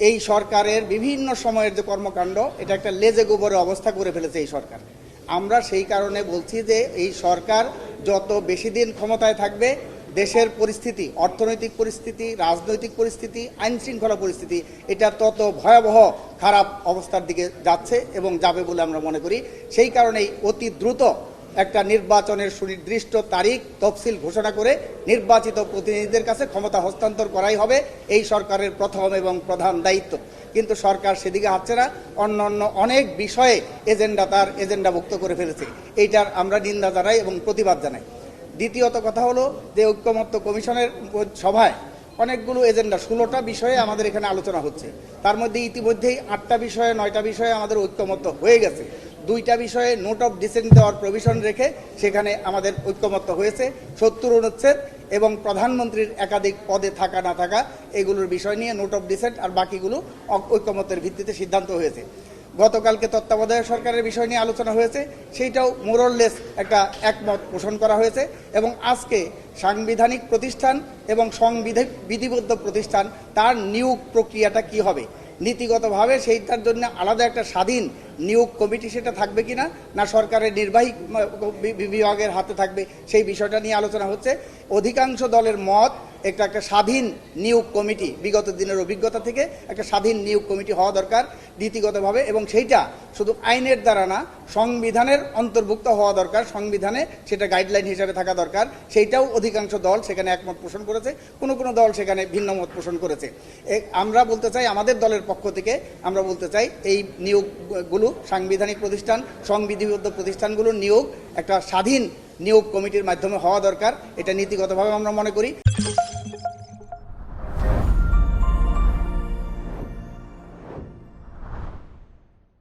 এই সরকারের বিভিন্ন সময়ের যে কর্মকাণ্ড এটা একটা লেজে গোবরে অবস্থা করে ফেলেছে এই সরকার। আমরা সেই কারণে বলছি যে এই সরকার যত বেশি দিন ক্ষমতায় থাকবে দেশের পরিস্থিতি, অর্থনৈতিক পরিস্থিতি, রাজনৈতিক পরিস্থিতি, আইন শৃঙ্খলা পরিস্থিতি এটা তত ভয়াবহ খারাপ অবস্থার দিকে যাচ্ছে এবং যাবে বলে আমরা মনে করি। সেই কারণেই অতি দ্রুত একটা নির্বাচনের সুনির্দিষ্ট তারিখ তফসিল ঘোষণা করে নির্বাচিত প্রতিনিধিদের কাছে ক্ষমতা হস্তান্তর করাই হবে এই সরকারের প্রথম এবং প্রধান দায়িত্ব। কিন্তু সরকার সেদিকে হাঁটছে না, অন্য অনেক বিষয়ে তার এজেন্ডাভুক্ত করে ফেলেছে। এইটার আমরা নিন্দা জানাই এবং প্রতিবাদ জানাই। দ্বিতীয়ত কথা হলো যে ঐক্যমত্য কমিশনের সভায় অনেকগুলো এজেন্ডা 16টা বিষয়ে আমাদের এখানে আলোচনা হচ্ছে। তার মধ্যে ইতিমধ্যেই 8টা বিষয়ে 9টা বিষয়ে আমাদের ঐক্যমত্য হয়ে গেছে। 2টা বিষয়ে নোট অফ ডিসেন্ট দেওয়ার প্রভিশন রেখে সেখানে আমাদের ঐক্যমত্য হয়েছে। 70 অনুচ্ছেদ এবং প্রধানমন্ত্রীর একাধিক পদে থাকা না থাকা এগুলোর বিষয় নিয়ে নোট অফ ডিসেন্ট, আর বাকিগুলো ঐক্যমত্যের ভিত্তিতে সিদ্ধান্ত হয়েছে। গতকালকে তত্ত্বাবধায়ক সরকারের বিষয় নিয়ে আলোচনা হয়েছে, সেইটাও মোরললেস একটা একমত পোষণ করা হয়েছে। এবং আজকে সাংবিধানিক প্রতিষ্ঠান এবং বিধিবদ্ধ প্রতিষ্ঠান তার নিয়োগ প্রক্রিয়াটা কি হবে, নীতিগতভাবে সেইটার জন্য আলাদা একটা স্বাধীন নিয়োগ কমিটি সেটা থাকবে কিনা না সরকারের নির্বাহী বিভাগের হাতে থাকবে, সেই বিষয়টা নিয়ে আলোচনা হচ্ছে। অধিকাংশ দলের মত একটা স্বাধীন নিয়োগ কমিটি, বিগত দিনের অভিজ্ঞতা থেকে একটা স্বাধীন নিয়োগ কমিটি হওয়া দরকার নীতিগতভাবে, এবং সেইটা শুধু আইনের দ্বারা না সংবিধানের অন্তর্ভুক্ত হওয়া দরকার, সংবিধানে সেটা গাইডলাইন হিসাবে থাকা দরকার। সেইটাও অধিকাংশ দল সেখানে একমত পোষণ করেছে, কোনো দল সেখানে ভিন্ন মত পোষণ করেছে। আমরা বলতে চাই, আমাদের দলের পক্ষ থেকে আমরা বলতে চাই এই নিয়োগগুলো সাংবিধানিক প্রতিষ্ঠান, সংবিধিবদ্ধ প্রতিষ্ঠানগুলোর নিয়োগ একটা স্বাধীন নিয়োগ কমিটির মাধ্যমে হওয়া দরকার। এটা নীতিগতভাবে আমরা মনে করি।